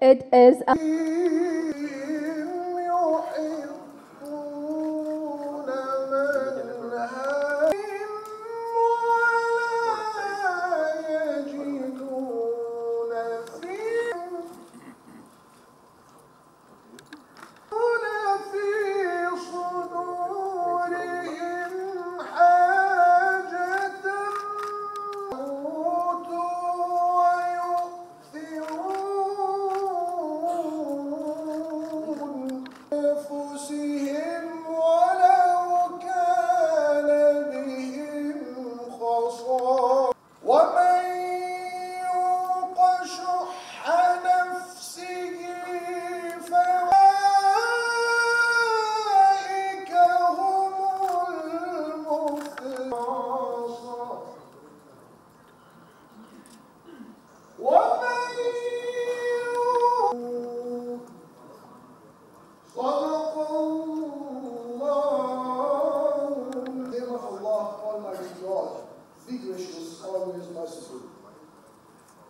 It is always merciful.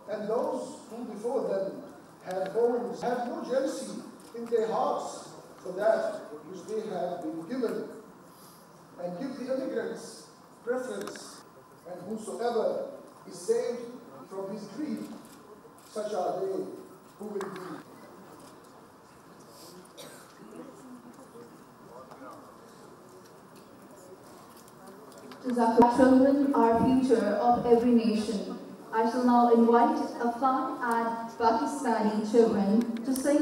And those who before them had homes have no jealousy in their hearts for that which they have been given, and give the immigrants preference, and whosoever is saved from his grief, such are they who will be. Children are future of every nation. I shall now invite Afghan and Pakistani children to sing.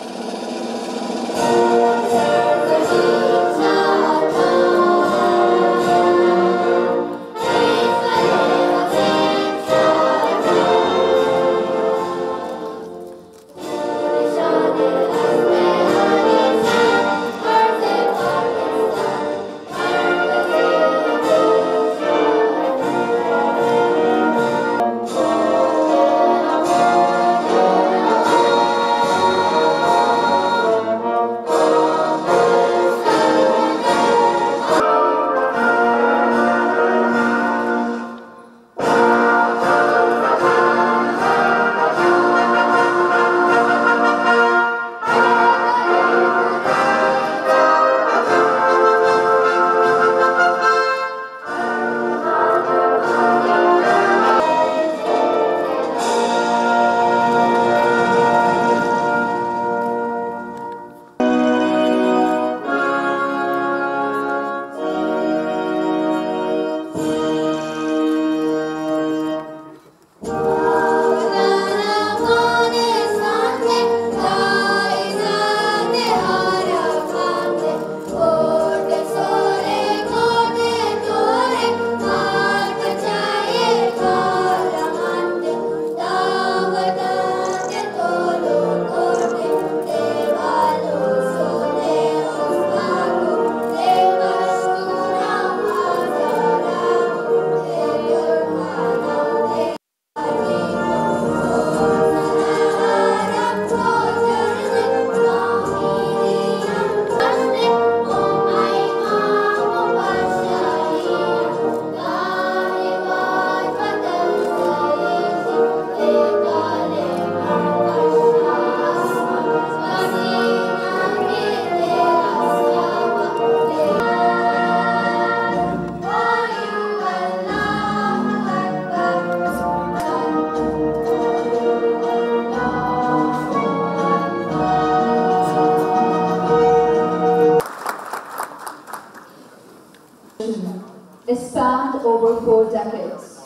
Spanned over 4 decades.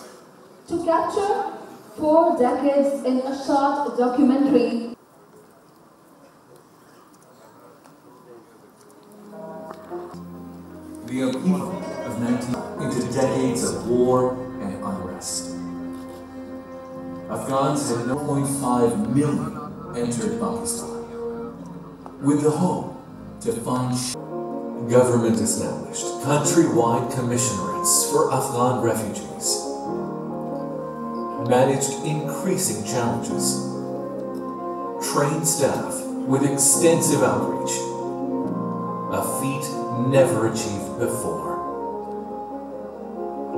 To capture 4 decades in a short documentary, the upheaval of 19 into decades of war and unrest. Afghans had 1.5 million entered Pakistan, with the hope to find government established countrywide commissionerates for Afghan refugees, managed increasing challenges, trained staff with extensive outreach, a feat never achieved before.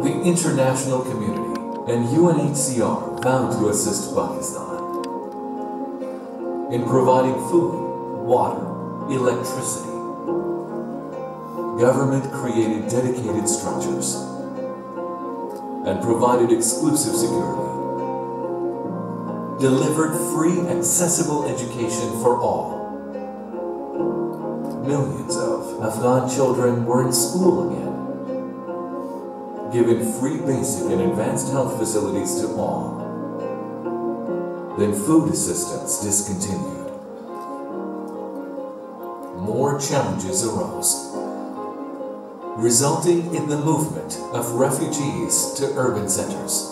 The international community and UNHCR vowed to assist Pakistan. in providing food, water, electricity. Government created dedicated structures and provided exclusive security. Delivered free, accessible education for all. Millions of Afghan children were in school again. Given free basic and advanced health facilities to all. Then food assistance discontinued. More challenges arose, resulting in the movement of refugees to urban centers.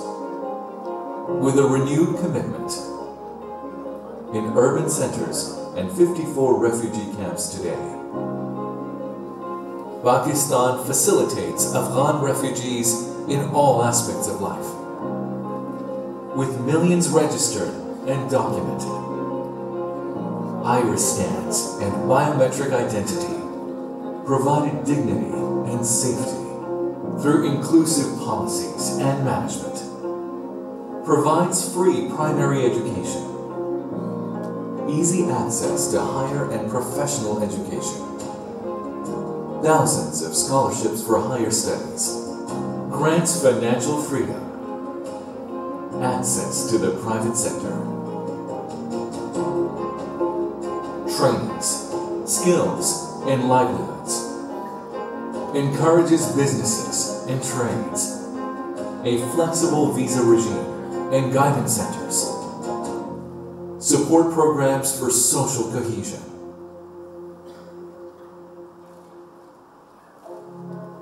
With a renewed commitment, in urban centers and 54 refugee camps today, Pakistan facilitates Afghan refugees in all aspects of life. With millions registered and documented, iris scans and biometric identity provided dignity and safety through inclusive policies and management, provides free primary education, easy access to higher and professional education, thousands of scholarships for higher studies, grants financial freedom, access to the private sector, trainings, skills, and livelihoods, encourages businesses and trades, a flexible visa regime and guidance centers, support programs for social cohesion.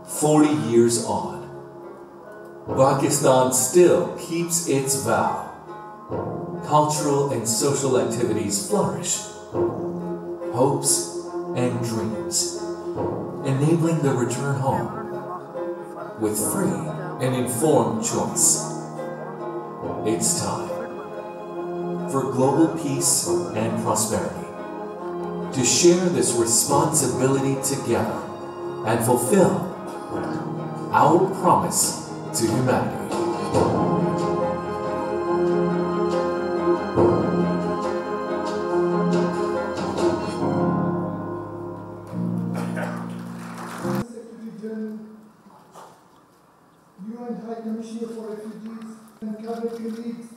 40 years on, Pakistan still keeps its vow. Cultural and social activities flourish. Hopes and dreams, enabling the return home with free and informed choice. It's time for global peace and prosperity, to share this responsibility together and fulfill our promise to humanity. Secretary General, UN High Commissioner for Refugees, and cabinet colleagues,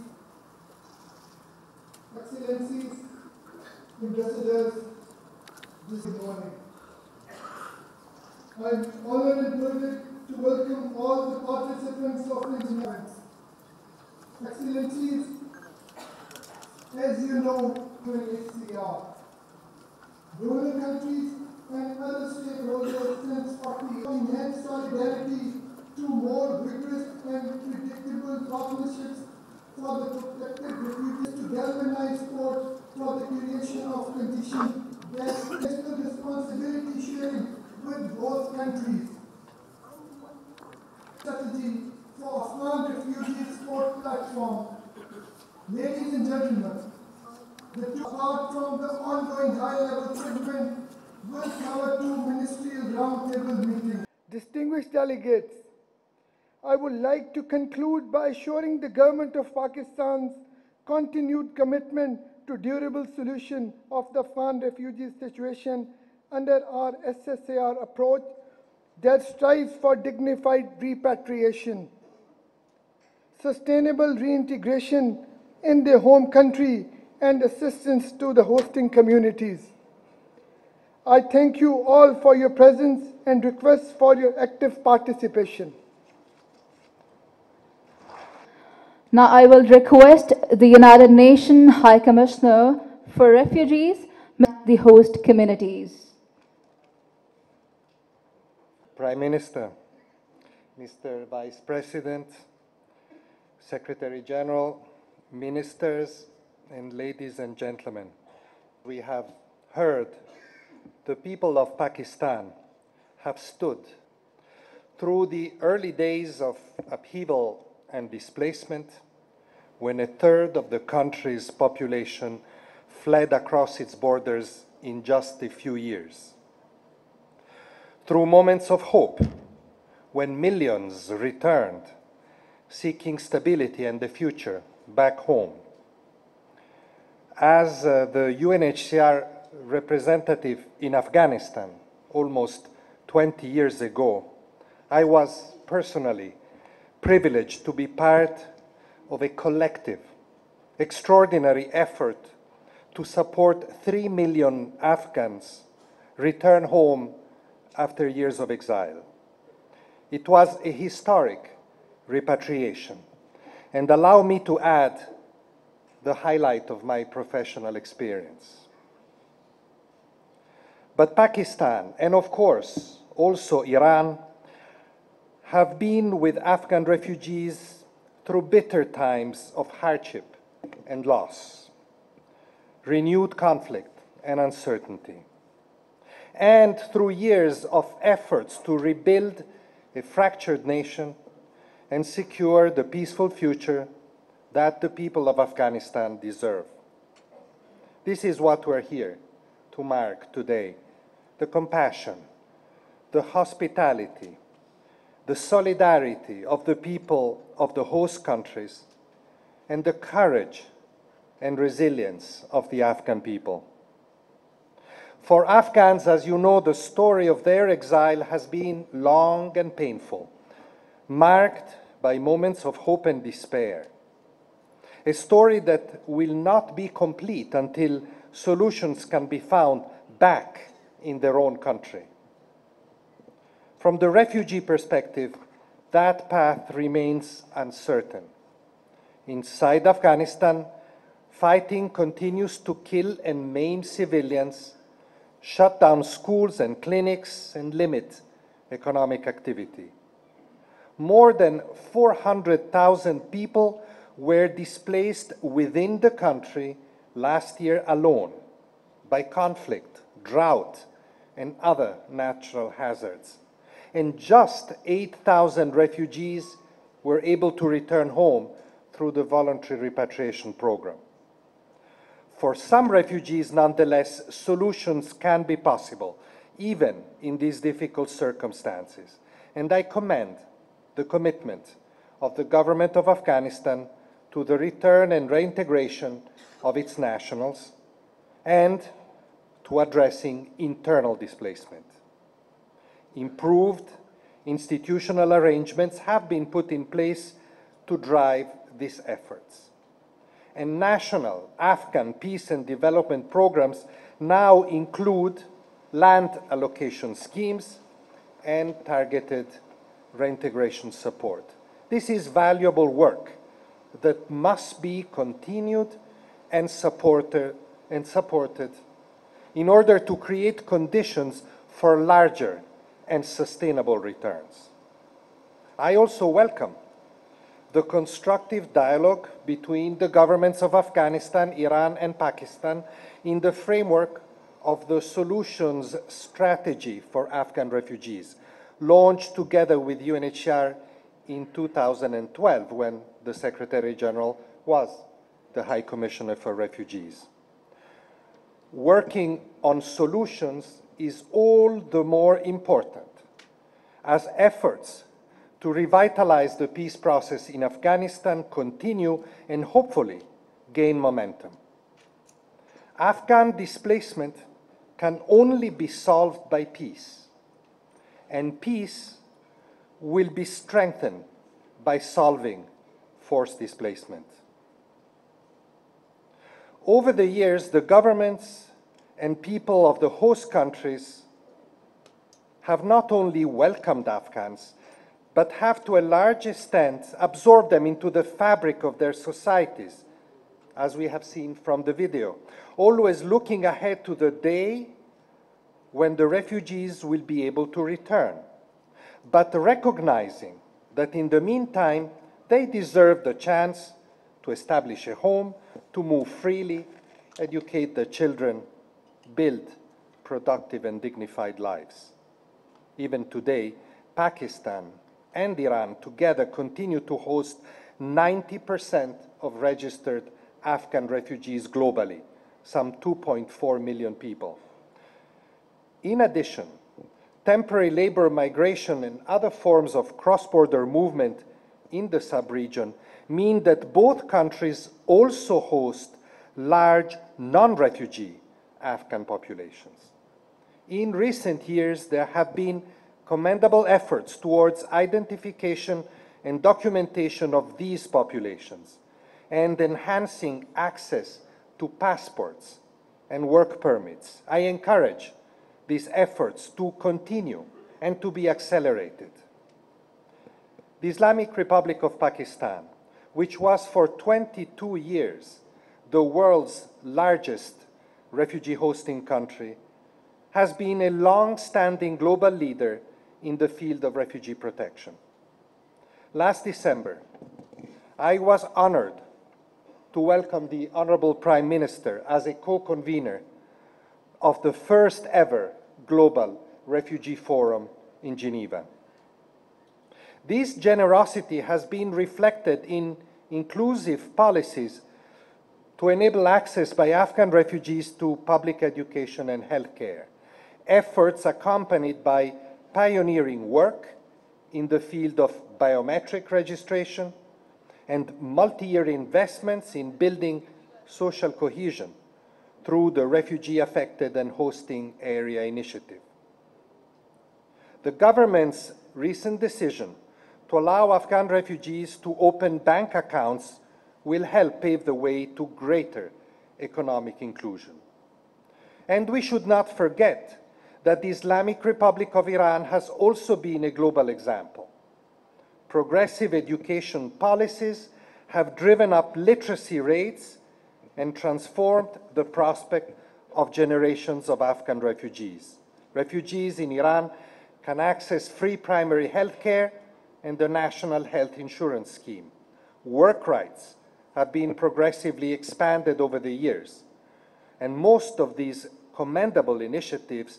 Excellencies, Ambassadors, this morning. I am honored and privileged to welcome all the participants of this event. Excellencies, as you know, UNHCR, donor countries and other stakeholders since enhance solidarity to more vigorous and predictable partnerships for the protected refugees, to galvanize support for the creation of conditions that national responsibility sharing with both countries. Strategy for Afghan Refugee Support Platform. Ladies and gentlemen, apart from the ongoing high-level segment, will cover two ministerial roundtable meetings. Distinguished delegates, I would like to conclude by assuring the government of Pakistan's continued commitment to durable solution of the Afghan refugee situation under our SSAR approach that strives for dignified repatriation, sustainable reintegration in their home country, and assistance to the hosting communities. I thank you all for your presence and request for your active participation. Now I will request the United Nations High Commissioner for Refugees, the host communities. Prime Minister, Mr. Vice President, Secretary General, Ministers, and ladies and gentlemen, we have heard the people of Pakistan have stood through the early days of upheaval and displacement, when a third of the country's population fled across its borders in just a few years. Through moments of hope, when millions returned, seeking stability and the future back home. As the UNHCR representative in Afghanistan almost 20 years ago, I was personally privileged to be part of a collective, extraordinary effort to support 3 million Afghans return home after years of exile. It was a historic repatriation, and allow me to add the highlight of my professional experience. But Pakistan, and of course also Iran, have been with Afghan refugees through bitter times of hardship and loss, renewed conflict and uncertainty, and through years of efforts to rebuild a fractured nation and secure the peaceful future that the people of Afghanistan deserve. This is what we're here to mark today: the compassion, the hospitality, the solidarity of the people of the host countries, and the courage and resilience of the Afghan people. For Afghans, as you know, the story of their exile has been long and painful, marked by moments of hope and despair. A story that will not be complete until solutions can be found back in their own country. From the refugee perspective, that path remains uncertain. Inside Afghanistan, fighting continues to kill and maim civilians, shut down schools and clinics, and limit economic activity. More than 400,000 people were displaced within the country last year alone by conflict, drought, and other natural hazards. And just 8,000 refugees were able to return home through the voluntary repatriation program. For some refugees, nonetheless, solutions can be possible, even in these difficult circumstances. And I commend the commitment of the government of Afghanistan to the return and reintegration of its nationals and to addressing internal displacement. Improved institutional arrangements have been put in place to drive these efforts. And national Afghan peace and development programs now include land allocation schemes and targeted reintegration support. This is valuable work that must be continued and supported in order to create conditions for larger and sustainable returns. I also welcome the constructive dialogue between the governments of Afghanistan, Iran, and Pakistan in the framework of the Solutions Strategy for Afghan Refugees, launched together with UNHCR in 2012, when the Secretary General was the High Commissioner for Refugees. Working on solutions is all the more important as efforts to revitalize the peace process in Afghanistan continue and hopefully gain momentum. Afghan displacement can only be solved by peace, and peace will be strengthened by solving forced displacement. Over the years, the governments and people of the host countries have not only welcomed Afghans, but have to a large extent absorbed them into the fabric of their societies, as we have seen from the video, always looking ahead to the day when the refugees will be able to return, but recognizing that in the meantime, they deserve the chance to establish a home, to move freely, educate their children, build productive and dignified lives. Even today, Pakistan and Iran together continue to host 90% of registered Afghan refugees globally, some 2.4 million people. In addition, temporary labor migration and other forms of cross-border movement in the sub-region mean that both countries also host large non-refugee Afghan populations. In recent years, there have been commendable efforts towards identification and documentation of these populations and enhancing access to passports and work permits. I encourage these efforts to continue and to be accelerated. The Islamic Republic of Pakistan, which was for 22 years the world's largest refugee hosting country, has been a long-standing global leader in the field of refugee protection. Last December, I was honored to welcome the Honorable Prime Minister as a co-convener of the first ever Global Refugee Forum in Geneva. This generosity has been reflected in inclusive policies to enable access by Afghan refugees to public education and healthcare, efforts accompanied by pioneering work in the field of biometric registration, and multi-year investments in building social cohesion through the Refugee Affected and Hosting Area Initiative. The government's recent decision to allow Afghan refugees to open bank accounts will help pave the way to greater economic inclusion. And we should not forget that the Islamic Republic of Iran has also been a global example. Progressive education policies have driven up literacy rates and transformed the prospect of generations of Afghan refugees. Refugees in Iran can access free primary health care and the National Health Insurance Scheme. Work rights have been progressively expanded over the years, and most of these commendable initiatives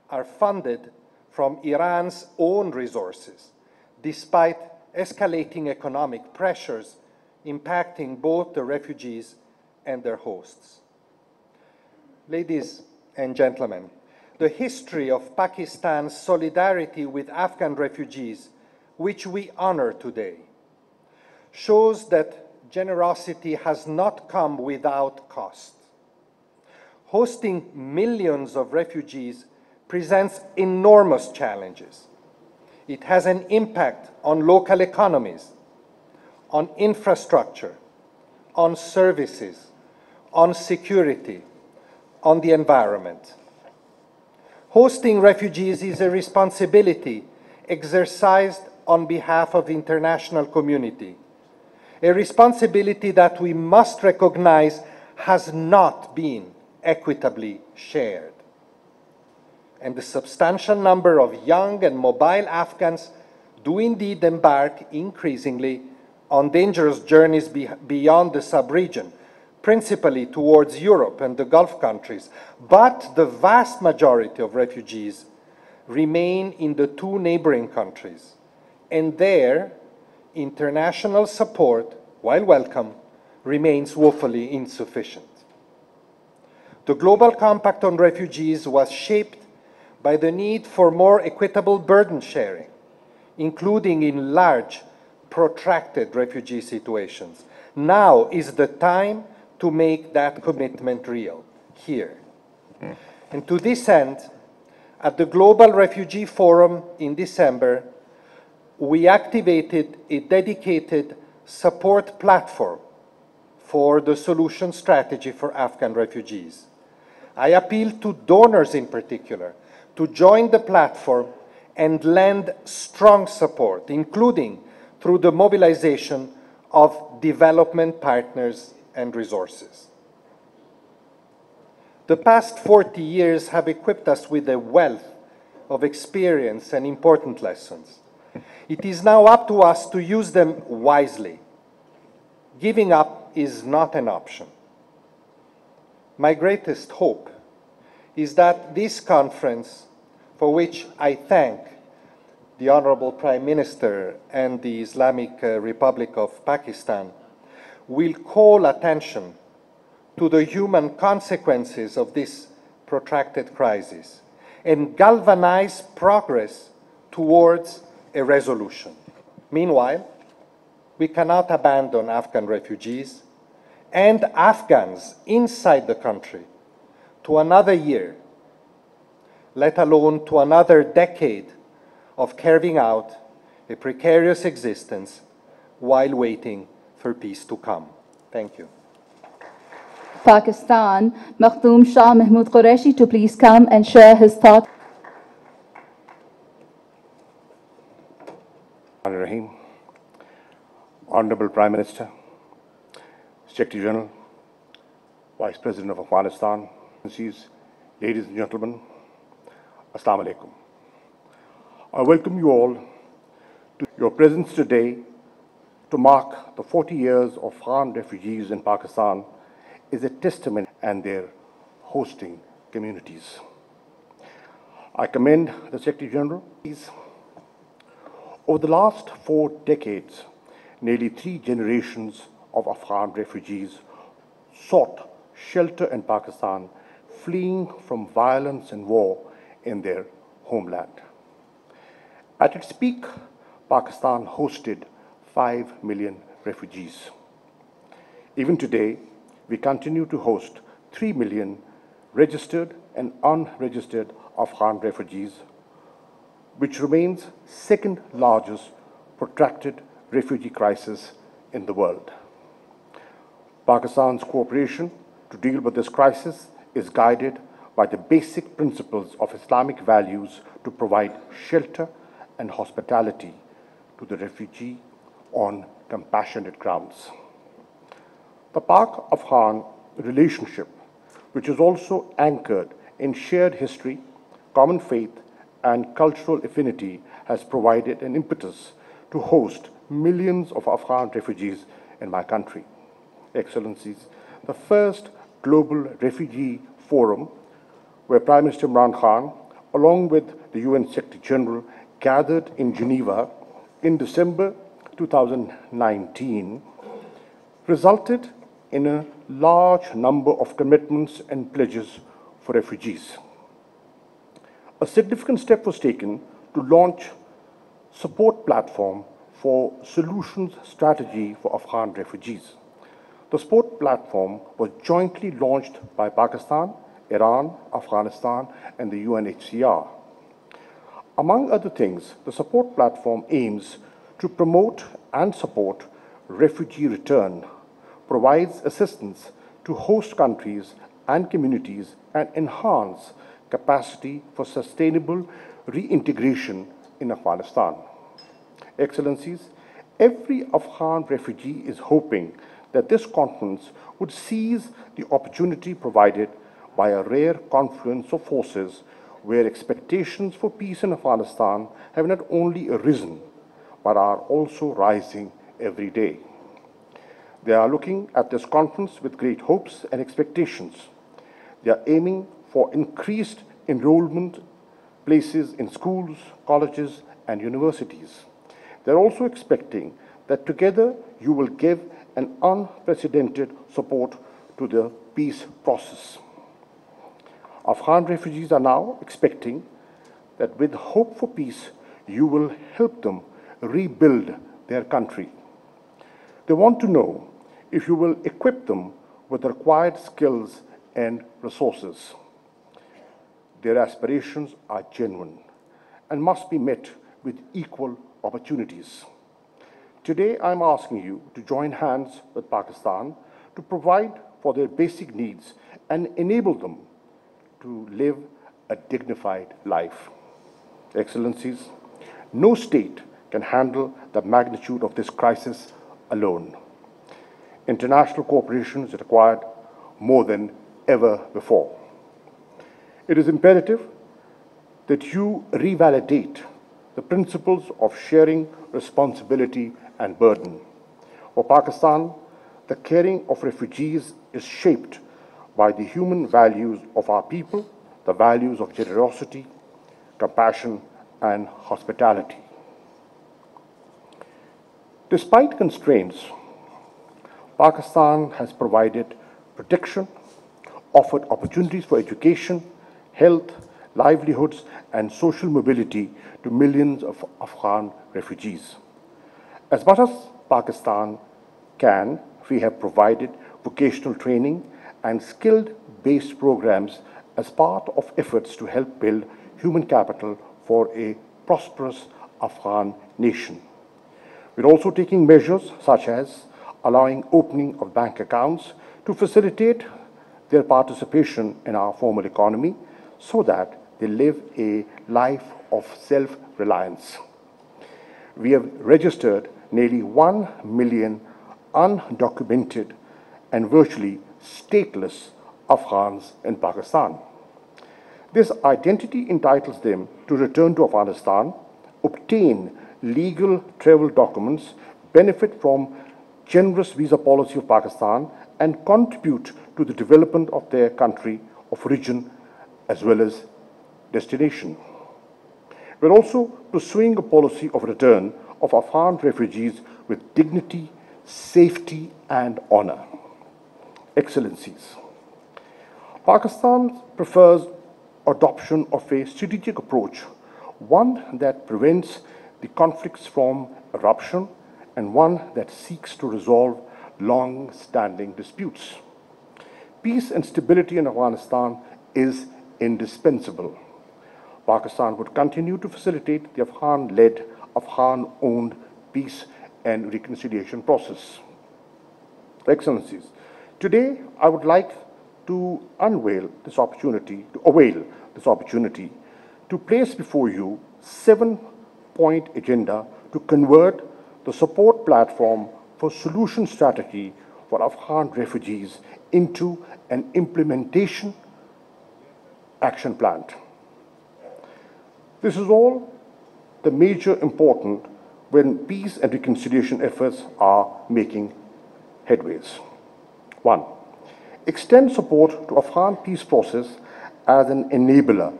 are funded from Iran's own resources, despite escalating economic pressures impacting both the refugees and their hosts. Ladies and gentlemen, the history of Pakistan's solidarity with Afghan refugees, which we honor today, shows that generosity has not come without cost. Hosting millions of refugees presents enormous challenges. It has an impact on local economies, on infrastructure, on services, on security, on the environment. Hosting refugees is a responsibility exercised on behalf of the international community, a responsibility that we must recognize has not been equitably shared. And the substantial number of young and mobile Afghans do indeed embark increasingly on dangerous journeys beyond the sub-region, principally towards Europe and the Gulf countries. But the vast majority of refugees remain in the two neighboring countries, and there, international support, while welcome, remains woefully insufficient. The Global Compact on Refugees was shaped by the need for more equitable burden sharing, including in large, protracted refugee situations. Now is the time to make that commitment real, here. And to this end, at the Global Refugee Forum in December, we activated a dedicated support platform for the solution strategy for Afghan refugees. I appeal to donors in particular to join the platform and lend strong support, including through the mobilization of development partners and resources. The past 40 years have equipped us with a wealth of experience and important lessons. It is now up to us to use them wisely. Giving up is not an option. My greatest hope is that this conference, for which I thank the Honorable Prime Minister and the Islamic Republic of Pakistan, will call attention to the human consequences of this protracted crisis and galvanize progress towards a resolution. Meanwhile, we cannot abandon Afghan refugees, and Afghans inside the country to another year, let alone to another decade of carving out a precarious existence while waiting for peace to come. Thank you. Pakistan, Makhdoom Shah Mahmood Qureshi to please come and share his thoughts. Rahim, Honorable Prime Minister, Secretary General, Vice President of Afghanistan, ladies and gentlemen, Assalamu alaikum. I welcome you all to your presence today to mark the 40 years of Afghan refugees in Pakistan is a testament and their hosting communities. I commend the Secretary General. Over the last 4 decades, nearly 3 generations of Afghan refugees sought shelter in Pakistan, fleeing from violence and war in their homeland. At its peak, Pakistan hosted 5 million refugees. Even today, we continue to host 3 million registered and unregistered Afghan refugees, which remains second largest protracted refugee crisis in the world. Pakistan's cooperation to deal with this crisis is guided by the basic principles of Islamic values to provide shelter and hospitality to the refugee on compassionate grounds. The Pak-Afghan relationship, which is also anchored in shared history, common faith, and cultural affinity, has provided an impetus to host millions of Afghan refugees in my country. Excellencies, the first global refugee forum, where Prime Minister Imran Khan, along with the UN Secretary General, gathered in Geneva in December 2019, resulted in a large number of commitments and pledges for refugees. A significant step was taken to launch support platform for solutions strategy for Afghan refugees. The support platform was jointly launched by Pakistan, Iran, Afghanistan, and the UNHCR. Among other things, the support platform aims to promote and support refugee return, provides assistance to host countries and communities, and enhance capacity for sustainable reintegration in Afghanistan. Excellencies, every Afghan refugee is hoping that this conference would seize the opportunity provided by a rare confluence of forces where expectations for peace in Afghanistan have not only arisen, but are also rising every day. They are looking at this conference with great hopes and expectations. They are aiming for increased enrollment places in schools, colleges, and universities. They're also expecting that together you will give an unprecedented support to the peace process. Afghan refugees are now expecting that with hope for peace, you will help them rebuild their country. They want to know if you will equip them with the required skills and resources. Their aspirations are genuine and must be met with equal opportunities. Today, I'm asking you to join hands with Pakistan to provide for their basic needs and enable them to live a dignified life. Excellencies, no state can handle the magnitude of this crisis alone. International cooperation is required more than ever before. It is imperative that you revalidate the principles of sharing responsibility and burden. For Pakistan, the caring of refugees is shaped by the human values of our people, the values of generosity, compassion, and hospitality. Despite constraints, Pakistan has provided protection, offered opportunities for education, health, livelihoods, and social mobility to millions of Afghan refugees. As much as Pakistan can, we have provided vocational training, and skill-based programs as part of efforts to help build human capital for a prosperous Afghan nation. We're also taking measures such as allowing opening of bank accounts to facilitate their participation in our formal economy so that they live a life of self-reliance. We have registered nearly 1 million undocumented and virtually stateless Afghans in Pakistan. This identity entitles them to return to Afghanistan, obtain legal travel documents, benefit from generous visa policy of Pakistan, and contribute to the development of their country of origin as well as destination. We're also pursuing a policy of return of Afghan refugees with dignity, safety, and honor. Excellencies, Pakistan prefers adoption of a strategic approach, one that prevents the conflicts from eruption and one that seeks to resolve long-standing disputes. Peace and stability in Afghanistan is indispensable. Pakistan would continue to facilitate the Afghan-led, Afghan-owned peace and reconciliation process. Excellencies, today I would like to avail this opportunity to place before you 7-point agenda to convert the support platform for solution strategy for Afghan refugees into an implementation action plan. This is all the major important when peace and reconciliation efforts are making headways. 1. Extend support to Afghan peace process as an enabler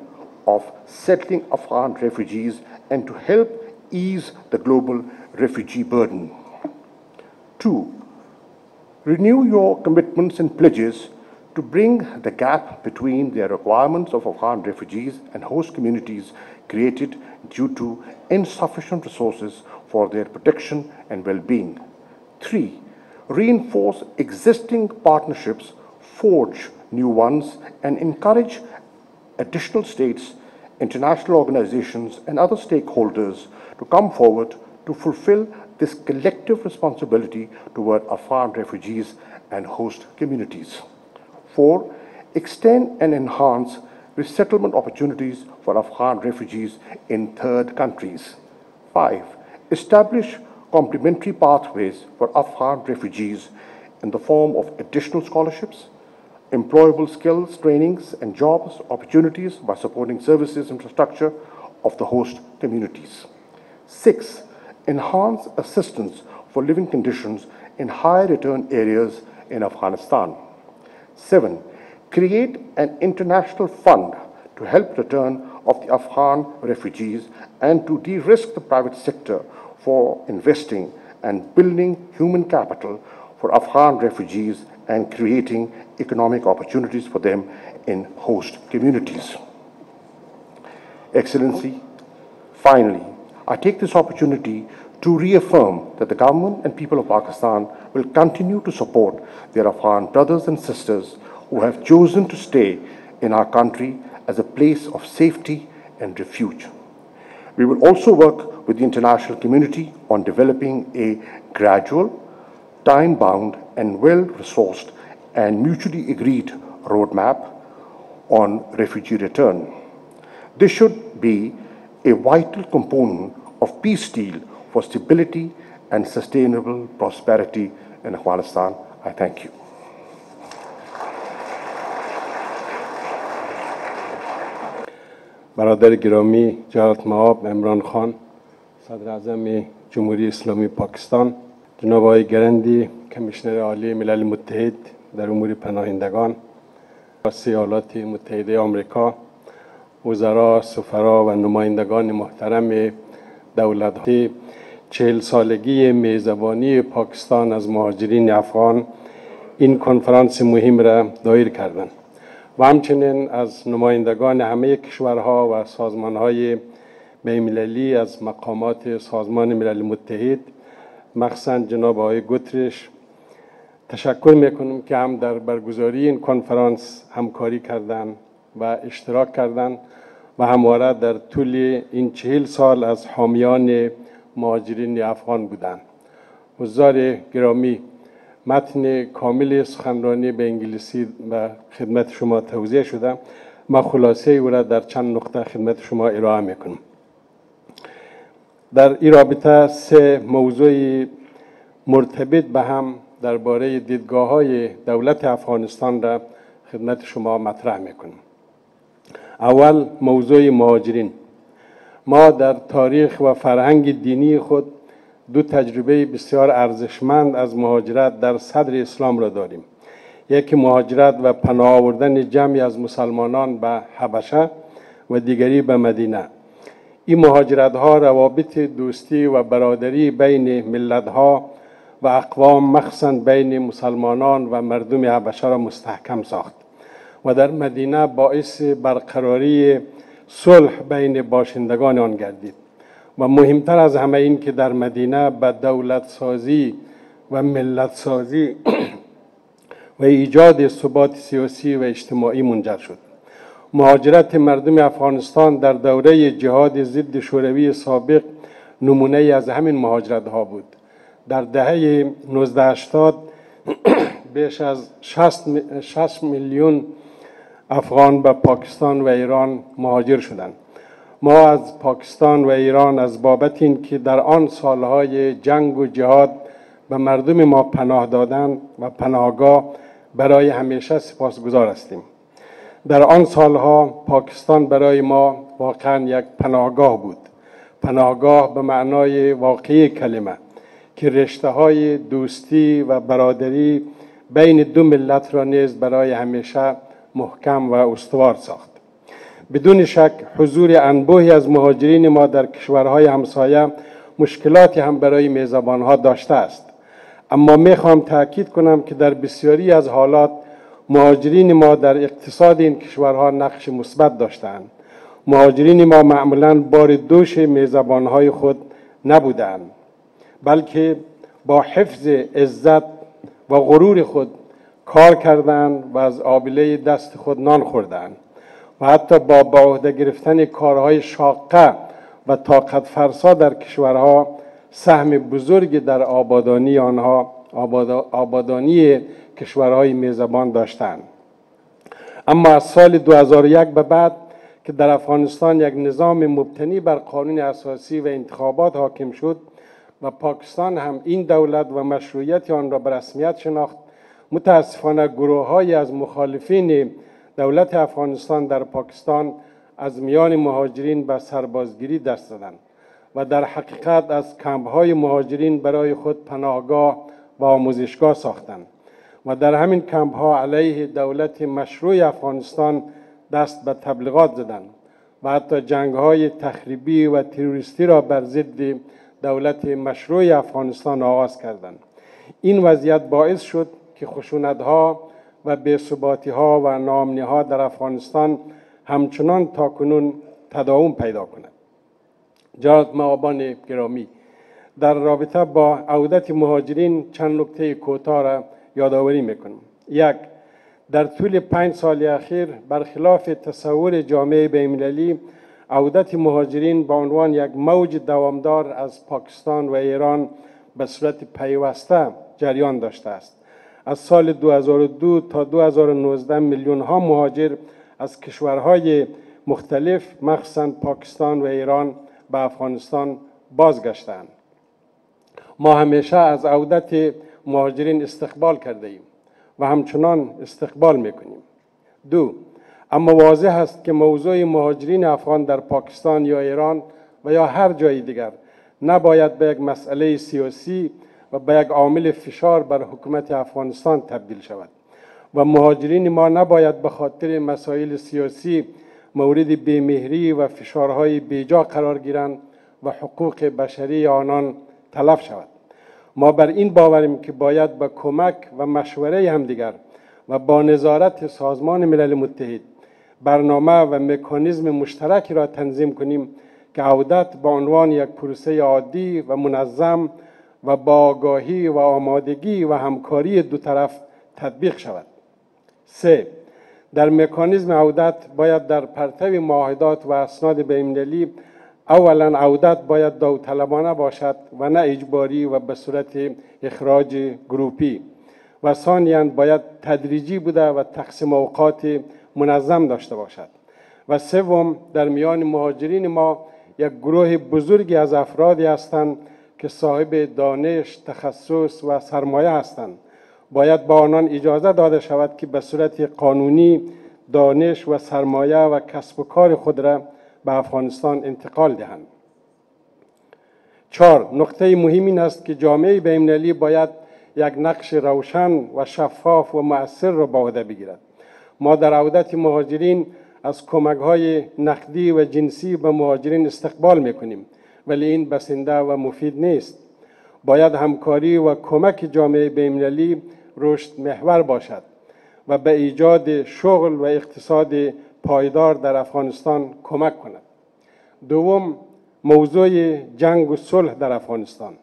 of settling Afghan refugees and to help ease the global refugee burden. 2. Renew your commitments and pledges to bring the gap between the requirements of Afghan refugees and host communities created due to insufficient resources for their protection and well-being. 3. Reinforce existing partnerships, forge new ones, and encourage additional states, international organizations, and other stakeholders to come forward to fulfill this collective responsibility toward Afghan refugees and host communities. 4. Extend and enhance resettlement opportunities for Afghan refugees in third countries. 5. Establish complementary pathways for Afghan refugees in the form of additional scholarships, employable skills, trainings, and jobs opportunities by supporting services infrastructure of the host communities. 6. Enhance assistance for living conditions in high return areas in Afghanistan. 7. Create an international fund to help return of the Afghan refugees and to de-risk the private sector for investing and building human capital for Afghan refugees and creating economic opportunities for them in host communities. Excellency, finally, I take this opportunity to reaffirm that the government and people of Pakistan will continue to support their Afghan brothers and sisters who have chosen to stay in our country as a place of safety and refuge. We will also work with the international community on developing a gradual, time-bound, and well-resourced and mutually agreed roadmap on refugee return. This should be a vital component of peace deal for stability and sustainable prosperity in Afghanistan. I thank you. برادر گرامی جلالت مآب عمران خان صدر اعظم جمهوری اسلامی پاکستان، جناب آقای گرندی کمیشنر عالی ملل متحد در امور پناهندگان، ایالات متحده آمریکا، وزرا، سفرا و نمایندگان محترم دولت‌های 40 سالگی میزبانی پاکستان از مهاجرین افغان این کنفرانس مهم را دایر کردند و همچنین از نمایندگان همه کشورها و سازمان‌های بین‌المللی از مقامات سازمان ملل متحد، مخصوصاً جناب آقای گوترش تشکر میکنم که هم در برگزاری این کنفرانس همکاری کردن و اشتراک کردن و همواره در طول این 40 سال از حامیان مهاجرین افغان بودند. حضار گرامی، متن کامل سخنرانی به انگلیسی به خدمت شما توضیح شده. من خلاصه او را در چند نقطه خدمت شما ارائه میکنم. در این رابطه 3 موضوع مرتبط به هم درباره دیدگاه‌های دولت افغانستان را خدمت شما مطرح میکنم. اول موضوع مهاجرین. ما در تاریخ و فرهنگ دینی خود 2 تجربه بسیار ارزشمند از مهاجرت در صدر اسلام را داریم. یکی مهاجرت و پناه آوردن جمعی از مسلمانان به حبشه و دیگری به مدینه. این مهاجرت ها روابط دوستی و برادری بین ملت ها و اقوام مخصوصاً بین مسلمانان و مردم حبشه را مستحکم ساخت و در مدینه باعث برقراری صلح بین باشندگان آن گردید و مهمتر از همه این که در مدینه به دولت سازی و ملت سازی و ایجاد ثبات سیاسی و اجتماعی منجر شد. مهاجرت مردم افغانستان در دوره جهاد ضد شوروی سابق نمونه از همین مهاجرت ها بود. در دهه 1980 بیش از 6 میلیون افغان به پاکستان و ایران مهاجر شدند. ما از پاکستان و ایران از بابت این که در آن سالهای جنگ و جهاد به مردم ما پناه دادند و پناهگاه برای همیشه سپاسگزار هستیم. در آن سالها پاکستان برای ما واقعا یک پناهگاه بود. پناهگاه به معنای واقعی کلمه که رشته های دوستی و برادری بین 2 ملت را نیز برای همیشه محکم و استوار ساخت. بدون شک حضور انبوهی از مهاجرین ما در کشورهای همسایه مشکلاتی هم برای میزبانها داشته است. اما میخوام تاکید کنم که در بسیاری از حالات مهاجرین ما در اقتصاد این کشورها نقش مثبت داشتند. مهاجرین ما معمولاً بار دوش میزبانهای خود نبودند، بلکه با حفظ عزت و غرور خود کار کردند و از آبله دست خود نان خوردند و حتی با عهده گرفتن کارهای شاقه و طاقت فرسا در کشورها سهم بزرگی در آبادانی کشورهای میزبان داشتند. اما از سال 2001 به بعد که در افغانستان یک نظام مبتنی بر قانون اساسی و انتخابات حاکم شد و پاکستان هم این دولت و مشروعیت آن را به رسمیت شناخت، متاسفانه گروه‌هایی از مخالفین دولت افغانستان در پاکستان از میان مهاجرین به سربازگیری دست زدند و در حقیقت از کمپ‌های مهاجرین برای خود پناهگاه و آموزشگاه ساختند و در همین کمپ‌ها علیه دولت مشروع افغانستان دست به تبلیغات زدند و حتی جنگ‌های تخریبی و تروریستی را بر ضد دولت مشروع افغانستان آغاز کردند. این وضعیت باعث شد که خشونت‌ها و بی‌ثباتی‌ها و ناامنی‌ها در افغانستان همچنان تاکنون تداوم پیدا کند. جناب معابان گرامی، در رابطه با عودت مهاجرین چند نکته کوتاه را یادآوری می‌کنم. 1. در طول 5 سال اخیر برخلاف تصور جامعه بین‌المللی، عودت مهاجرین به عنوان یک موج دوامدار از پاکستان و ایران به صورت پیوسته جریان داشته است. از سال 2002 تا 2019 میلیون ها مهاجر از کشورهای مختلف مخصوصاً پاکستان و ایران به افغانستان بازگشتند. ما همیشه از عودت مهاجرین استقبال کرده ایم و همچنان استقبال میکنیم. 2. اما واضح است که موضوع مهاجرین افغان در پاکستان یا ایران و یا هر جای دیگر نباید به یک مسئله سیاسی و به یک عامل فشار بر حکومت افغانستان تبدیل شود و مهاجرین ما نباید به خاطر مسائل سیاسی مورد بی‌مهری و فشارهای بیجا قرار گیرند و حقوق بشری آنان تلف شود. ما بر این باوریم که باید با کمک و مشوره همدیگر و با نظارت سازمان ملل متحد برنامه و مکانیزم مشترکی را تنظیم کنیم که عودت به عنوان یک پروسه عادی و منظم و با آگاهی و آمادگی و همکاری دو طرف تطبیق شود. 3. در مکانیزم عودت باید در پرتو معاهدات و اسناد بین‌المللی اولا عودت باید داوطلبانه باشد و نه اجباری و به صورت اخراج گروپی و ثانیاً باید تدریجی بوده و تقسیم اوقات منظم داشته باشد و سوم در میان مهاجرین ما یک گروه بزرگی از افرادی هستند که صاحب دانش، تخصص و سرمایه هستند. باید با آنان اجازه داده شود که به صورت قانونی دانش و سرمایه و کسب و کار خود را به افغانستان انتقال دهند. 4. نکته مهم این است که جامعه بین‌المللی باید یک نقش روشن و شفاف و مؤثر را به عهده بگیرد. ما در عودت مهاجرین از کمک‌های نقدی و جنسی به مهاجرین استقبال می‌کنیم، ولی این بسنده و مفید نیست. باید همکاری و کمک جامعه بین‌المللی رشد محور باشد و به ایجاد شغل و اقتصاد پایدار در افغانستان کمک کند. دوم، موضوع جنگ و صلح در افغانستان.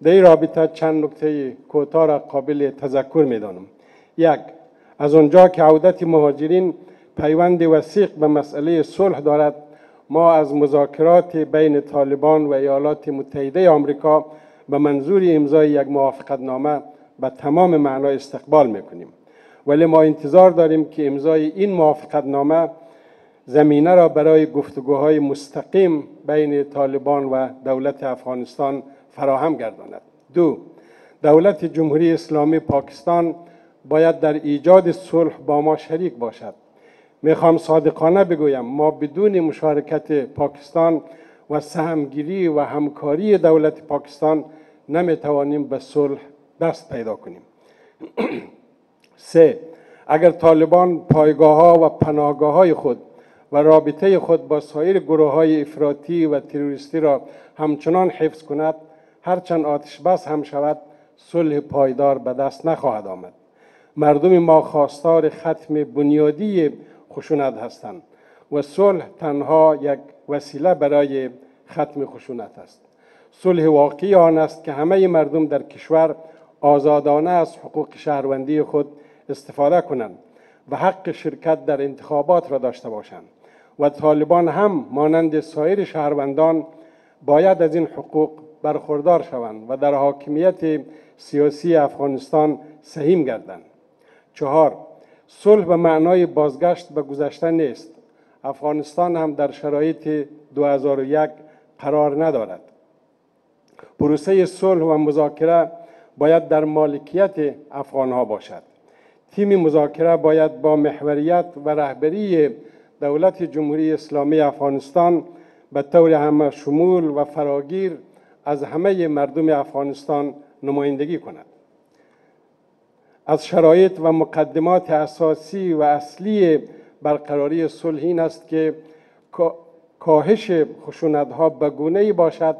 در این رابطه چند نکته کوتاه را قابل تذکر می‌دانم. 1. از آنجا که عودت مهاجرین پیوند وثیق به مسئله صلح دارد، ما از مذاکرات بین طالبان و ایالات متحده آمریکا به منظور امضای یک موافقتنامه به تمام معنا استقبال می‌کنیم. ولی ما انتظار داریم که امضای این موافقتنامه زمینه را برای گفتگوهای مستقیم بین طالبان و دولت افغانستان فراهم گرداند. 2. دولت جمهوری اسلامی پاکستان باید در ایجاد صلح با ما شریک باشد. میخوام صادقانه بگویم ما بدون مشارکت پاکستان و سهمگیری و همکاری دولت پاکستان نمیتوانیم به صلح دست پیدا کنیم. 3. اگر طالبان پایگاه‌ها و پناهگاه‌های خود و رابطه خود با سایر گروه‌های افراطی و تروریستی را همچنان حفظ کند، هرچند آتش بس هم شود، صلح پایدار به دست نخواهد آمد. مردم ما خواستار ختم بنیادی خشونت هستند و صلح تنها یک وسیله برای ختم خشونت است. صلح واقعی آن است که همه مردم در کشور آزادانه از حقوق شهروندی خود استفاده کنند و حق شرکت در انتخابات را داشته باشند و طالبان هم مانند سایر شهروندان باید از این حقوق برخوردار شوند و در حاکمیت سیاسی افغانستان سهیم گردند. 4. صلح به معنای بازگشت به گذشته نیست. افغانستان هم در شرایط 2001 قرار ندارد. پروسه صلح و مذاکره باید در مالکیت افغانها باشد. تیم مذاکره باید با محوریت و رهبری دولت جمهوری اسلامی افغانستان به طور همه شمول و فراگیر از همه مردم افغانستان نمایندگی کند. از شرایط و مقدمات اساسی و اصلی برقراری صلح این است که کاهش خشونت‌ها به گونه‌ای باشد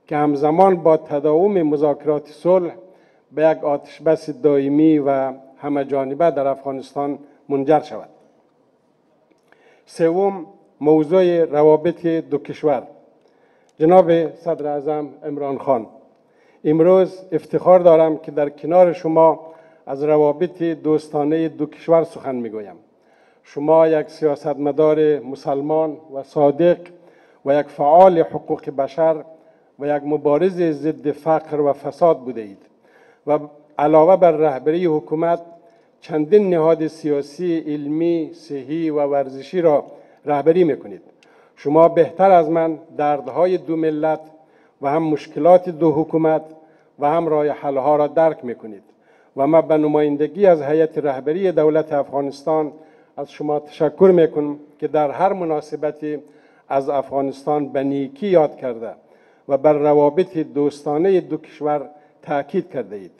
که همزمان با تداوم مذاکرات صلح به یک آتش‌بس دائمی و همه‌جانبه در افغانستان منجر شود. سوم، موضوع روابط دو کشور. جناب صدر اعظم عمران خان، امروز افتخار دارم که در کنار شما از روابط دوستانه دو کشور سخن میگویم. شما یک سیاستمدار مسلمان و صادق و یک فعال حقوق بشر و یک مبارز ضد فقر و فساد بوده اید و علاوه بر رهبری حکومت چندین نهاد سیاسی، علمی، صحی و ورزشی را رهبری میکنید. شما بهتر از من دردهای دو ملت و هم مشکلات دو حکومت و هم راه حل‌ها را درک میکنید و من به نمایندگی از هیئت رهبری دولت افغانستان از شما تشکر میکنم که در هر مناسبتی از افغانستان به نیکی یاد کرده و بر روابط دوستانه دو کشور تاکید کرده اید.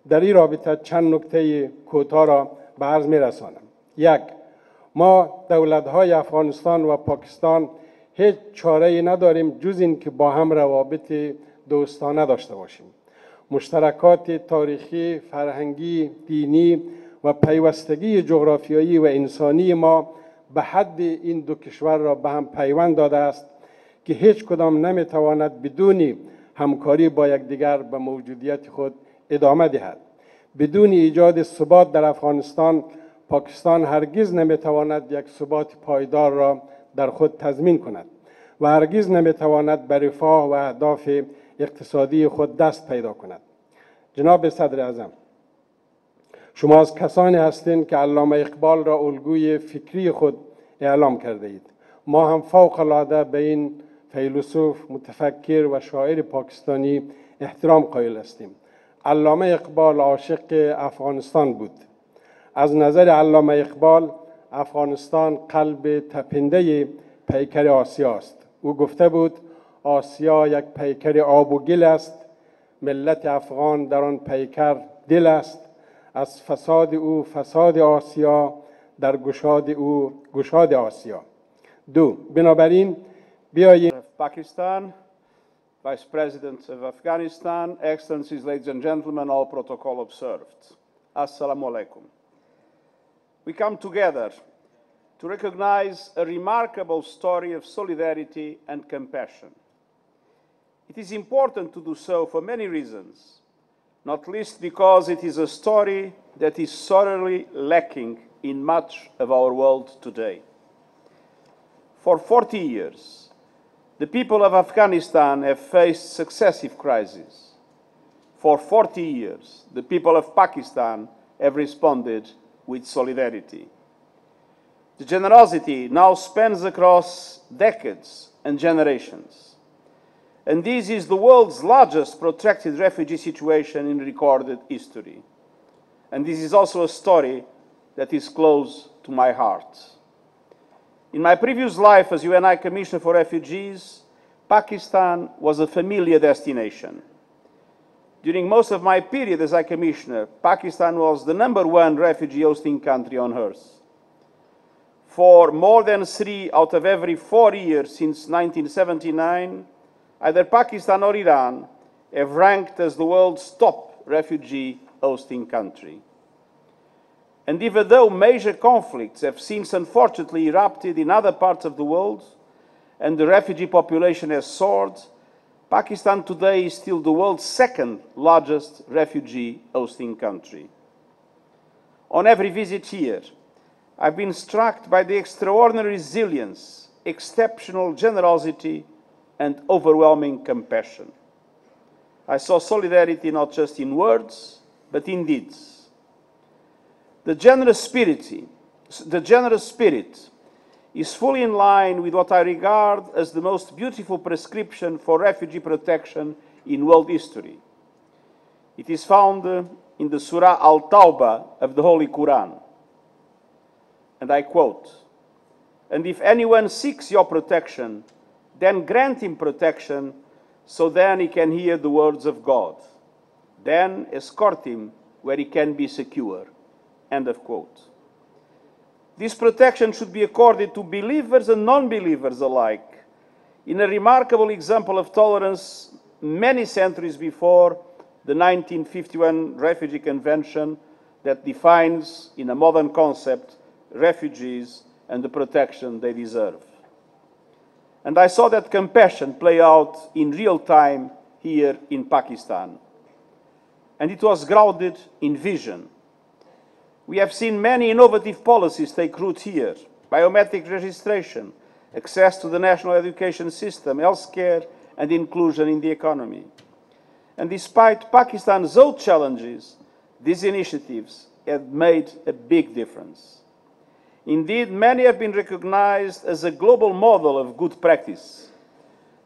در این رابطه چند نکته کوتاه را به عرض میرسانم. 1. ما دولت‌های افغانستان و پاکستان هیچ چاره‌ای نداریم جز این که با هم روابط دوستانه داشته باشیم. مشترکات تاریخی، فرهنگی، دینی و پیوستگی جغرافیایی و انسانی ما به حد این دو کشور را به هم پیوند داده است که هیچ کدام نمیتواند بدون همکاری با یکدیگر به موجودیت خود ادامه دهد. بدون ایجاد ثبات در افغانستان، پاکستان هرگز نمیتواند یک ثبات پایدار را در خود تضمین کند و هرگز نمیتواند به رفاه و اهداف اقتصادی خود دست پیدا کند. جناب صدر اعظم، شما از کسانی هستید که علامه اقبال را الگوی فکری خود اعلام کرده اید. ما هم فوق العاده به این فیلسوف، متفکر و شاعر پاکستانی احترام قائل هستیم. علامه اقبال عاشق افغانستان بود. از نظر علامه اقبال افغانستان قلب تپنده پیکر آسیا است. او گفته بود آسیا یک پیکر آب و گل است، ملت افغان در آن پیکر دل است. از فساد او فساد آسیا، در گشاد او گشاد آسیا. دو، بنابراین بیایید Pakistan, Vice President of Afghanistan, Excellencies, ladies and gentlemen, all protocol observed. Assalamu alaikum. We come together to recognize a remarkable story of solidarity and compassion. It is important to do so for many reasons, not least because it is a story that is sorely lacking in much of our world today. For 40 years, the people of Afghanistan have faced successive crises. For 40 years, the people of Pakistan have responded with solidarity. The generosity now spans across decades and generations. And this is the world's largest protracted refugee situation in recorded history. And this is also a story that is close to my heart. In my previous life as UN High Commissioner for Refugees, Pakistan was a familiar destination. During most of my period as High Commissioner, Pakistan was the #1 refugee hosting country on earth. For more than 3 out of every 4 years since 1979, either Pakistan or Iran have ranked as the world's top refugee hosting country. And even though major conflicts have since unfortunately erupted in other parts of the world and the refugee population has soared, Pakistan today is still the world's second largest refugee hosting country. On every visit here, I've been struck by the extraordinary resilience, exceptional generosity, and overwhelming compassion. I saw solidarity not just in words, but in deeds. The generous spirit is fully in line with what I regard as the most beautiful prescription for refugee protection in world history. It is found in the Surah Al-Tawbah of the Holy Quran. And I quote, "And if anyone seeks your protection, then grant him protection, so then he can hear the words of God. Then escort him where he can be secure." End of quote. This protection should be accorded to believers and non-believers alike, in a remarkable example of tolerance many centuries before the 1951 Refugee Convention that defines, in a modern concept, refugees and the protection they deserve. And I saw that compassion play out in real time here in Pakistan. And it was grounded in vision. We have seen many innovative policies take root here: biometric registration, access to the national education system, healthcare, and inclusion in the economy. And despite Pakistan's own challenges, these initiatives have made a big difference. Indeed, many have been recognized as a global model of good practice.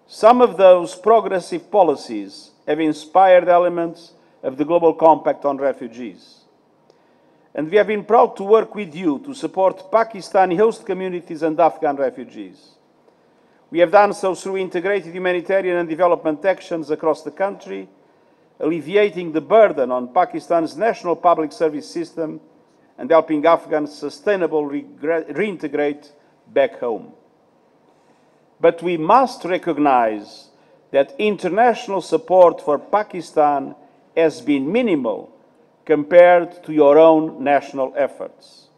Some of those progressive policies have inspired elements of the Global Compact on Refugees. And we have been proud to work with you to support Pakistani host communities and Afghan refugees. We have done so through integrated humanitarian and development actions across the country, alleviating the burden on Pakistan's national public service system and helping Afghans sustainably reintegrate back home. But we must recognize that international support for Pakistan has been minimal compared to your own national efforts.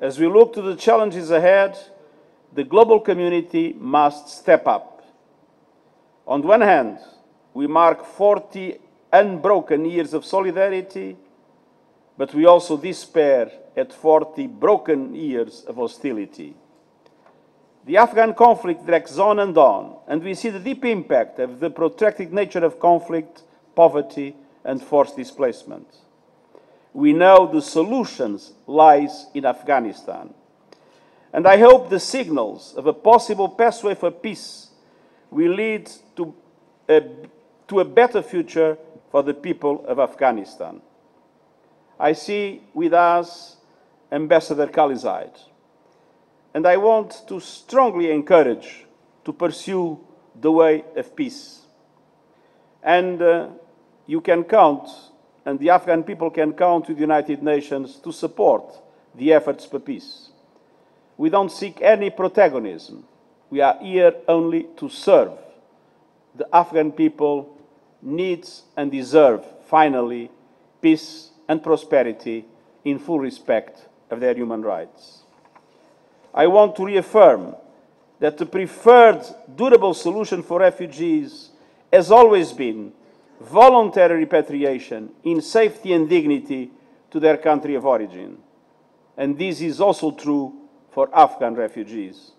As we look to the challenges ahead, the global community must step up. On the one hand, we mark 40 unbroken years of solidarity, but we also despair at 40 broken years of hostility. The Afghan conflict drags on, and we see the deep impact of the protracted nature of conflict, poverty, and forced displacement. We know the solutions lies in Afghanistan. And I hope the signals of a possible pathway for peace will lead to a better future for the people of Afghanistan. I see with us Ambassador Khalizad, and I want to strongly encourage to pursue the way of peace. And you can count, and the Afghan people can count with the United Nations to support the efforts for peace. We don't seek any protagonism. We are here only to serve. The Afghan people need and deserve, finally, peace and prosperity in full respect of their human rights. I want to reaffirm that the preferred durable solution for refugees has always been voluntary repatriation in safety and dignity to their country of origin. And this is also true for Afghan refugees.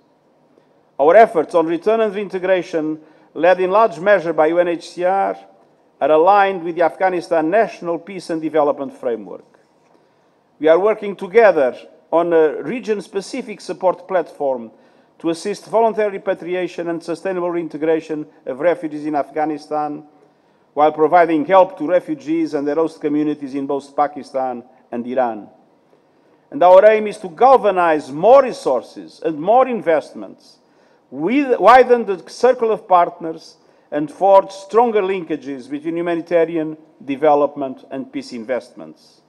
Our efforts on return and reintegration, led in large measure by UNHCR, are aligned with the Afghanistan National Peace and Development Framework. We are working together on a region-specific support platform to assist voluntary repatriation and sustainable reintegration of refugees in Afghanistan, while providing help to refugees and their host communities in both Pakistan and Iran. And our aim is to galvanize more resources and more investments, widen the circle of partners, and forge stronger linkages between humanitarian, development, and peace investments.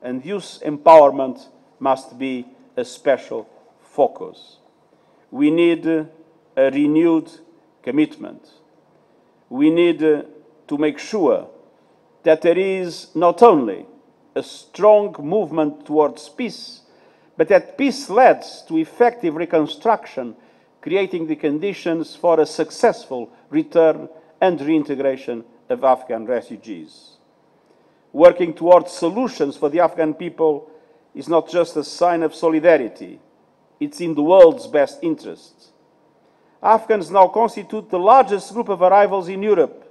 And youth empowerment must be a special focus. We need a renewed commitment. We need to make sure that there is not only a strong movement towards peace, but that peace leads to effective reconstruction, creating the conditions for a successful return and reintegration of Afghan refugees. Working towards solutions for the Afghan people is not just a sign of solidarity, it's in the world's best interests. Afghans now constitute the largest group of arrivals in Europe,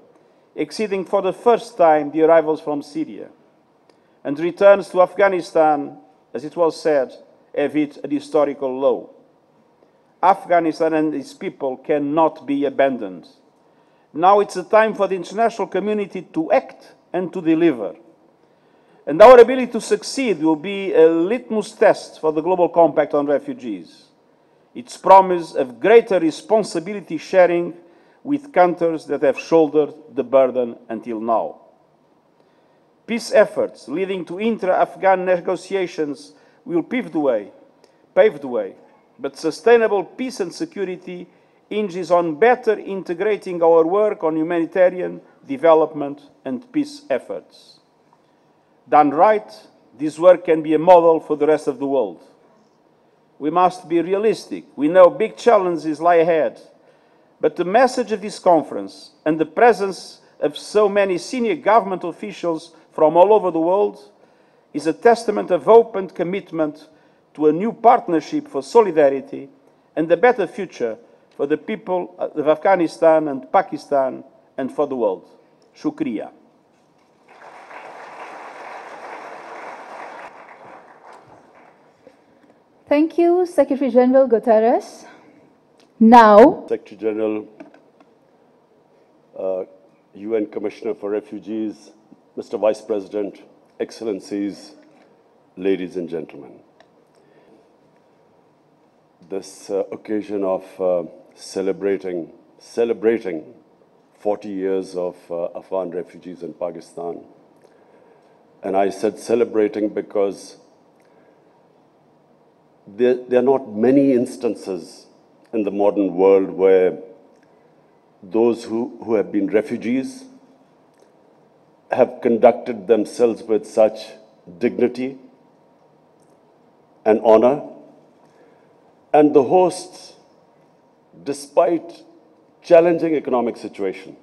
exceeding for the first time the arrivals from Syria. And returns to Afghanistan, as it was said, have hit a historical low. Afghanistan and its people cannot be abandoned. Now it's a time for the international community to act and to deliver. And our ability to succeed will be a litmus test for the Global Compact on Refugees. Its promise of greater responsibility sharing with countries that have shouldered the burden until now. Peace efforts leading to intra-Afghan negotiations will pave the way, but sustainable peace and security hinges on better integrating our work on humanitarian, development, and peace efforts. Done right, this work can be a model for the rest of the world. We must be realistic. We know big challenges lie ahead, but the message of this conference and the presence of so many senior government officials from all over the world is a testament of hope and commitment to a new partnership for solidarity and a better future for the people of Afghanistan and Pakistan and for the world. Shukriya. Thank you, Secretary General Guterres. Now, Secretary General, UN Commissioner for Refugees, Mr. Vice President, Excellencies, ladies and gentlemen. This occasion of celebrating 40 years of Afghan refugees in Pakistan. And I said celebrating because there are not many instances in the modern world where those who have been refugees have conducted themselves with such dignity and honor. And the hosts, despite challenging economic situation,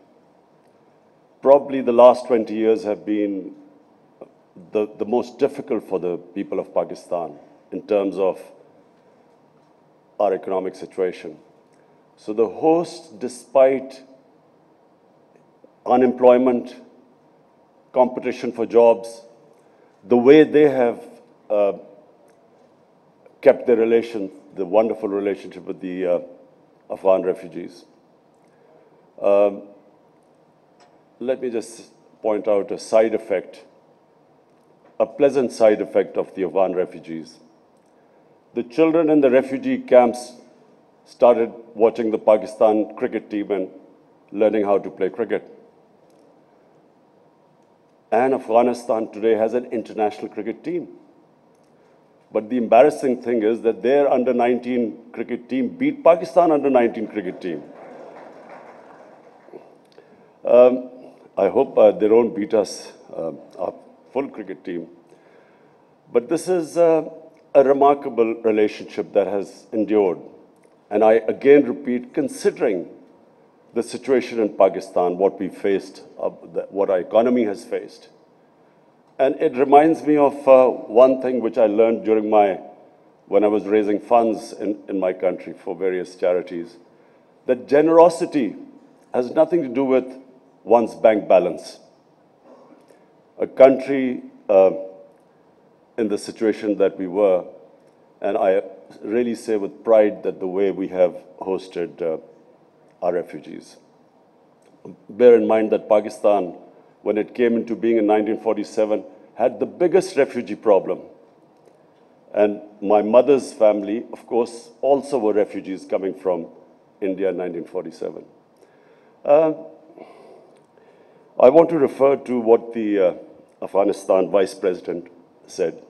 probably the last 20 years have been the most difficult for the people of Pakistan in terms of our economic situation. So the host, despite unemployment, competition for jobs, the way they have kept their relation, the wonderful relationship with the Afghan refugees. Let me just point out a side effect, a pleasant side effect of the Afghan refugees. The children in the refugee camps started watching the Pakistan cricket team and learning how to play cricket. And Afghanistan today has an international cricket team. But the embarrassing thing is that their under-19 cricket team beat Pakistan under-19 cricket team. I hope they don't beat us, our full cricket team. But this is a remarkable relationship that has endured. And I again repeat, considering the situation in Pakistan, what we faced, what our economy has faced. And it reminds me of one thing which I learned during when I was raising funds in my country for various charities, that generosity has nothing to do with one's bank balance. A country in the situation that we were, and I really say with pride that the way we have hosted our refugees. Bear in mind that Pakistan, when it came into being in 1947, had the biggest refugee problem. And my mother's family, of course, also were refugees coming from India in 1947. I want to refer to what the Afghanistan Vice President said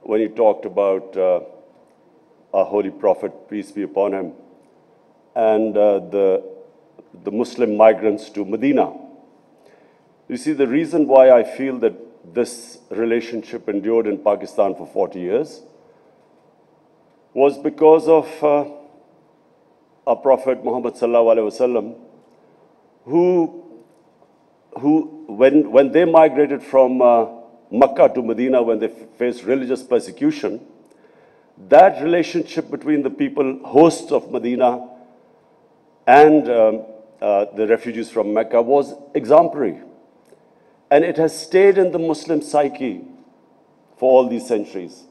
when he talked about our Holy Prophet, peace be upon him, and the Muslim migrants to Medina. You see, the reason why I feel that this relationship endured in Pakistan for 40 years was because of our Prophet Muhammad sallallahu alaihi wasallam, who when they migrated from Makkah to Medina, when they faced religious persecution, that relationship between the people, hosts of Medina, and the refugees from Mecca was exemplary. And it has stayed in the Muslim psyche for all these centuries.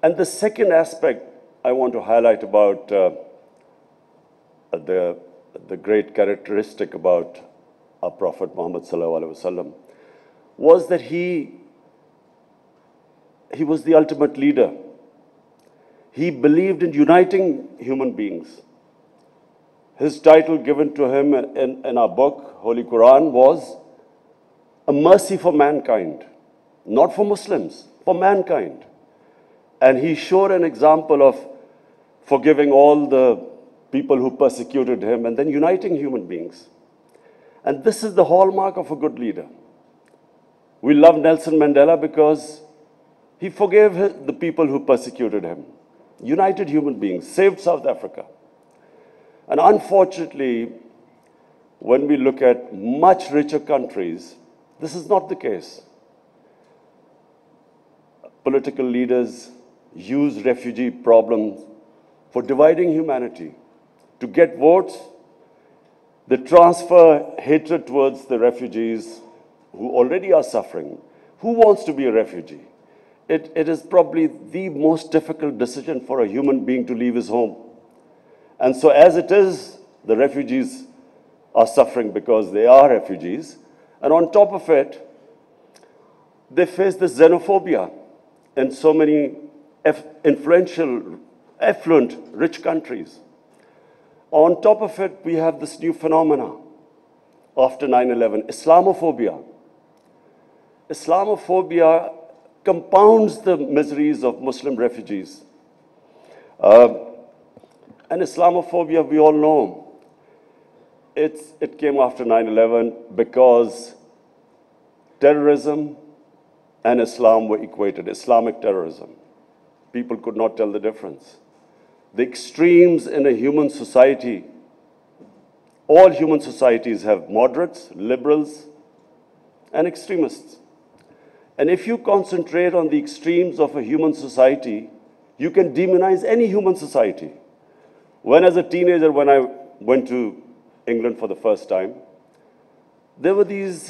And the second aspect I want to highlight about the great characteristic about our Prophet Muhammad sallallahu alaihi wasallam was that he was the ultimate leader. He believed in uniting human beings. His title given to him in our book, Holy Quran, was a mercy for mankind, not for Muslims, for mankind. And he showed an example of forgiving all the people who persecuted him and then uniting human beings. And this is the hallmark of a good leader. We love Nelson Mandela because he forgave the people who persecuted him, united human beings, saved South Africa. And unfortunately, when we look at much richer countries, this is not the case. Political leaders use refugee problems for dividing humanity, to get votes. They transfer hatred towards the refugees who already are suffering. Who wants to be a refugee? It is probably the most difficult decision for a human being to leave his home. And so as it is, the refugees are suffering because they are refugees. And on top of it, they face this xenophobia in so many influential, affluent, rich countries. On top of it, we have this new phenomena after 9/11, Islamophobia. Islamophobia compounds the miseries of Muslim refugees. And Islamophobia, we all know, it came after 9/11 because terrorism and Islam were equated, Islamic terrorism. People could not tell the difference. The extremes in a human society All human societies have moderates, liberals, and extremists. And if you concentrate on the extremes of a human society, you can demonize any human society. When as a teenager, when I went to England for the first time, there were these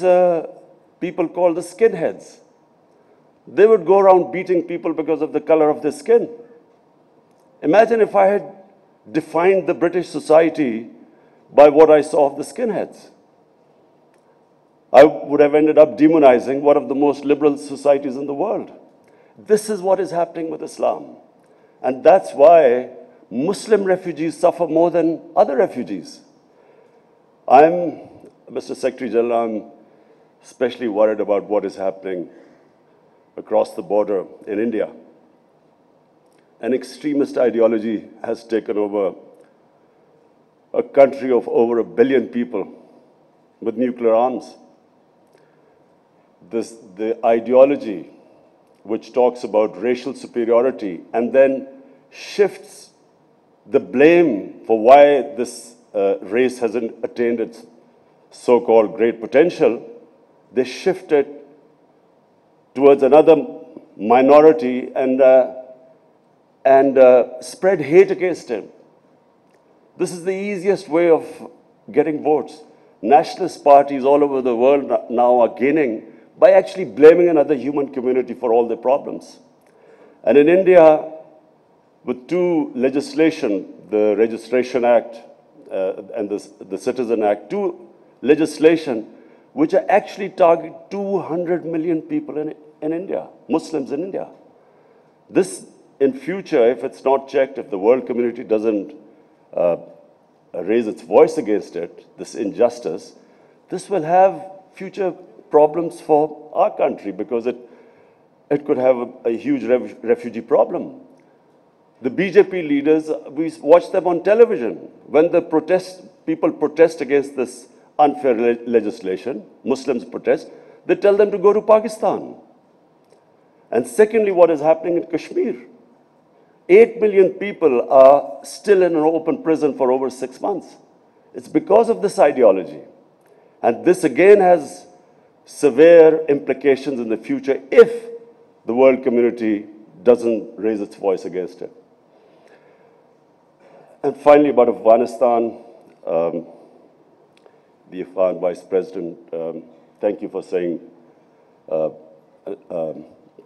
people called the skinheads. They would go around beating people because of the color of their skin. Imagine if I had defined the British society by what I saw of the skinheads. I would have ended up demonizing one of the most liberal societies in the world. This is what is happening with Islam. And that's why Muslim refugees suffer more than other refugees. Mr. Secretary General, I'm especially worried about what is happening across the border in India. An extremist ideology has taken over a country of over 1 billion people with nuclear arms. The ideology which talks about racial superiority and then shifts the blame for why this race hasn't attained its so-called great potential, they shift it towards another minority and spread hate against him. This is the easiest way of getting votes. Nationalist parties all over the world now are gaining by actually blaming another human community for all their problems. And in India, with two legislation, the Registration Act and the Citizen Act, two legislation which are actually targeting 200 million people in India, Muslims in India. This, in future, if it's not checked, if the world community doesn't raise its voice against it, this injustice, this will have future problems for our country because it could have a huge refugee problem. The BJP leaders, we watch them on television. When the people protest against this unfair legislation, Muslims protest, they tell them to go to Pakistan. And secondly, what is happening in Kashmir? 8 million people are still in an open prison for over 6 months. It's because of this ideology. And this again has severe implications in the future if the world community doesn't raise its voice against it. And finally, about Afghanistan, the Afghan Vice President, thank you for saying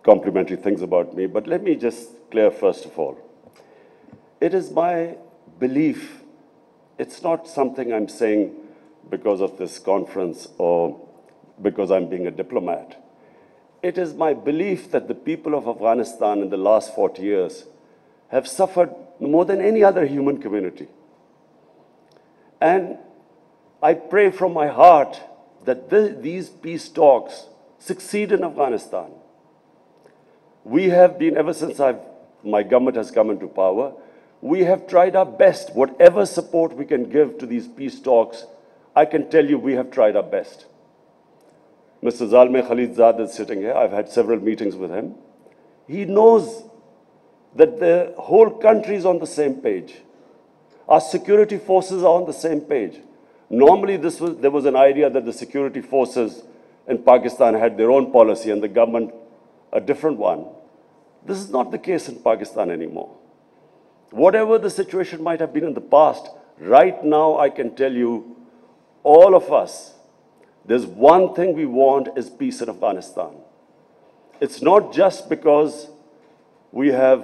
complimentary things about me, but let me just clear first of all. It is my belief, it's not something I'm saying because of this conference or because I'm being a diplomat. It is my belief that the people of Afghanistan in the last 40 years have suffered more than any other human community. And I pray from my heart that these peace talks succeed in Afghanistan. We have been, ever since my government has come into power, we have tried our best. Whatever support we can give to these peace talks, I can tell you we have tried our best. Mr. Zalmay Khalilzad is sitting here. I've had several meetings with him. He knows that the whole country is on the same page. Our security forces are on the same page. Normally, there was an idea that the security forces in Pakistan had their own policy and the government a different one. This is not the case in Pakistan anymore. Whatever the situation might have been in the past, right now I can tell you, all of us, there's one thing we want is peace in Afghanistan. It's not just because we have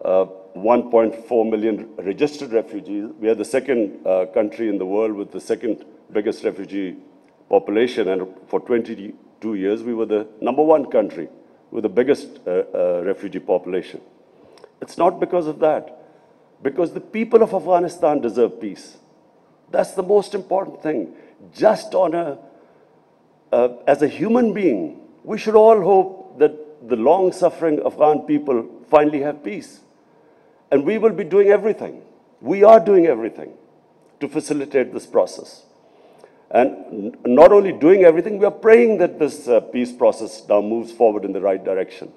1.4 million registered refugees. We are the second country in the world with the second biggest refugee population, and for 22 years we were the #1 country with the biggest refugee population. It's not because of that, because the people of Afghanistan deserve peace. That's the most important thing. Just as a human being, we should all hope that the long-suffering Afghan people finally have peace. And we will be doing everything. We are doing everything to facilitate this process. And not only doing everything, we are praying that this peace process now moves forward in the right direction.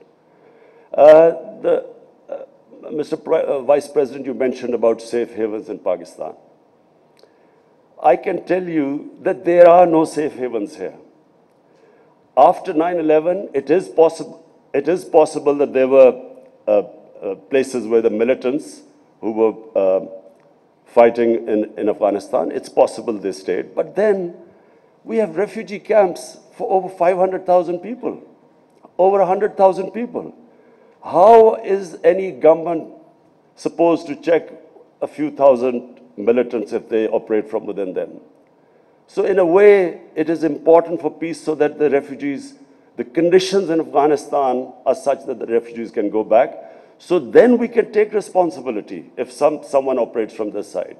Mr. Vice President, you mentioned about safe havens in Pakistan. I can tell you that there are no safe havens here. After 9/11, it is possible that there were places where the militants who were fighting in Afghanistan, it's possible they stayed. But then we have refugee camps for over 500,000 people, over 100,000 people. How is any government supposed to check a few thousand militants if they operate from within them? So in a way, it is important for peace so that the refugees, the conditions in Afghanistan are such that the refugees can go back. So then we can take responsibility if someone operates from this side.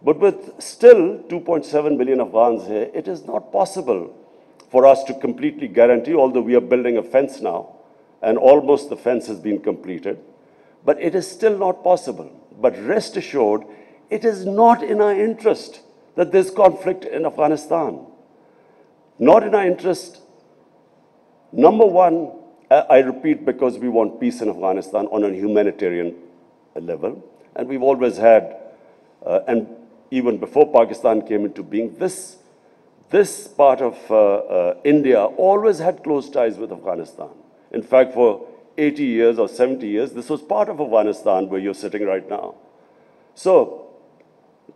But with still 2.7 million Afghans here, it is not possible for us to completely guarantee, although we are building a fence now, and almost the fence has been completed. But it is still not possible. But rest assured, it is not in our interest that there's conflict in Afghanistan. Not in our interest. Number one, I repeat, because we want peace in Afghanistan on a humanitarian level. And we've always had, and even before Pakistan came into being, this part of India always had close ties with Afghanistan. In fact, for 80 years or 70 years, this was part of Afghanistan where you're sitting right now. So,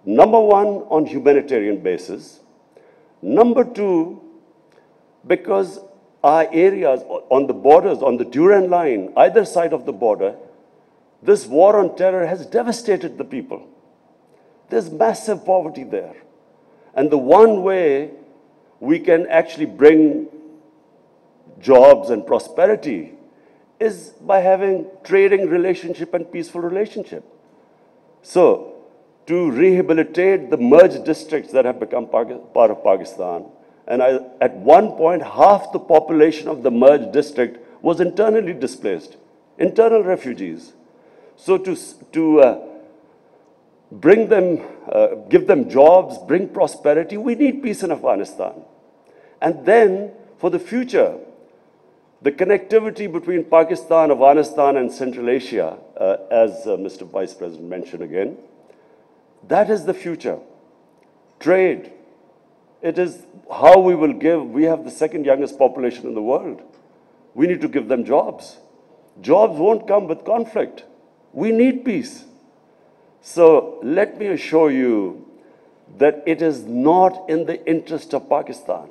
number one, on humanitarian basis. Number two, because our areas on the borders, on the Durand line, either side of the border, this war on terror has devastated the people. There's massive poverty there. And the one way we can actually bring jobs and prosperity is by having trading relationship and peaceful relationship. So, to rehabilitate the merged districts that have become part of Pakistan, and at one point, half the population of the merged district was internally displaced, internal refugees. So to bring them, give them jobs, bring prosperity, we need peace in Afghanistan. And then, for the future, the connectivity between Pakistan, Afghanistan, and Central Asia, as Mr. Vice President mentioned again, that is the future. Trade. It is how we will give. We have the second youngest population in the world. We need to give them jobs. Jobs won't come with conflict. We need peace. So let me assure you that it is not in the interest of Pakistan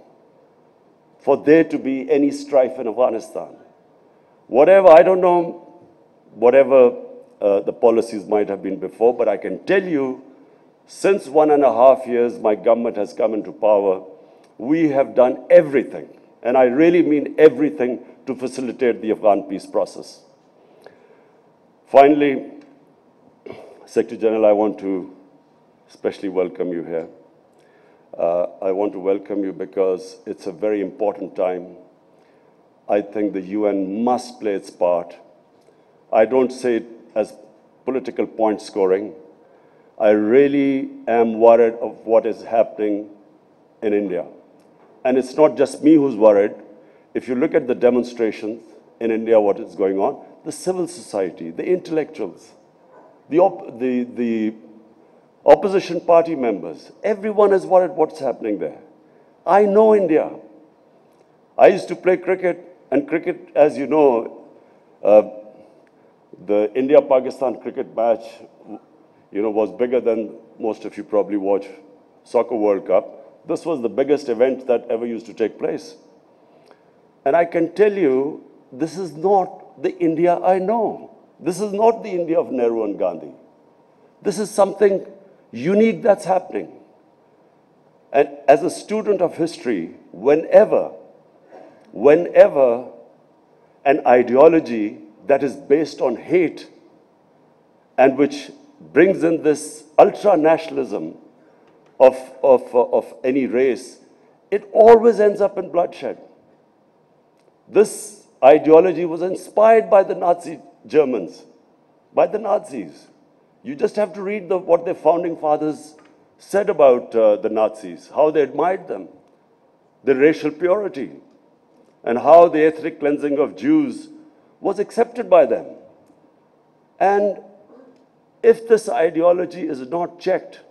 for there to be any strife in Afghanistan. Whatever, I don't know, whatever the policies might have been before, but I can tell you, since 1.5 years my government has come into power, we have done everything, and I really mean everything, to facilitate the Afghan peace process. Finally, Secretary General, I want to especially welcome you here. I want to welcome you because it's a very important time. I think the UN must play its part. I don't say it as political point scoring. I really am worried of what is happening in India. And it's not just me who's worried. If you look at the demonstrations in India, what is going on, the civil society, the intellectuals, the opposition party members, everyone is worried what's happening there. I know India. I used to play cricket, and cricket, as you know, the India-Pakistan cricket match, was bigger than most of you probably watch Soccer World Cup. This was the biggest event that ever used to take place. And I can tell you, this is not the India I know. This is not the India of Nehru and Gandhi. This is something unique that's happening. And as a student of history, whenever an ideology that is based on hate and which brings in this ultra-nationalism of any race, it always ends up in bloodshed. This ideology was inspired by the Nazi Germans, by the Nazis. You just have to read what their founding fathers said about the Nazis, how they admired them, the racial purity, and how the ethnic cleansing of Jews was accepted by them. And if this ideology is not checked,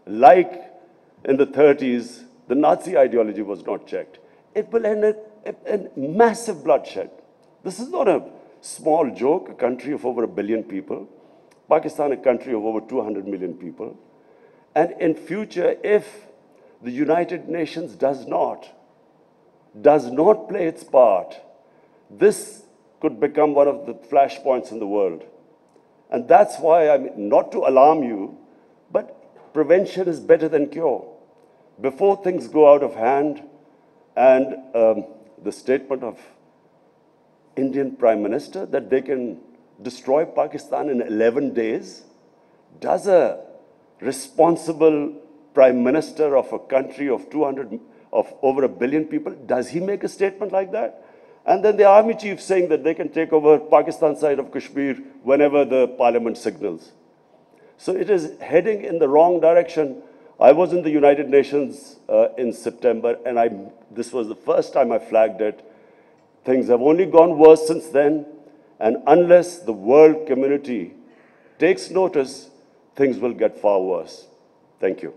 like in the 30s, the Nazi ideology was not checked, it will end in massive bloodshed. This is not a small joke, a country of over 1 billion people, Pakistan, a country of over 200 million people. And in future, if the United Nations does not play its part, this could become one of the flashpoints in the world. And that's why, I mean, not to alarm you, but prevention is better than cure. Before things go out of hand, and the statement of Indian Prime Minister that they can destroy Pakistan in 11 days, does a responsible Prime Minister of a country of over 1 billion people, does he make a statement like that? And then the army chief saying that they can take over Pakistan side of Kashmir whenever the parliament signals. So it is heading in the wrong direction. I was in the United Nations in September, and this was the first time I flagged it. Things have only gone worse since then, and unless the world community takes notice, things will get far worse. Thank you.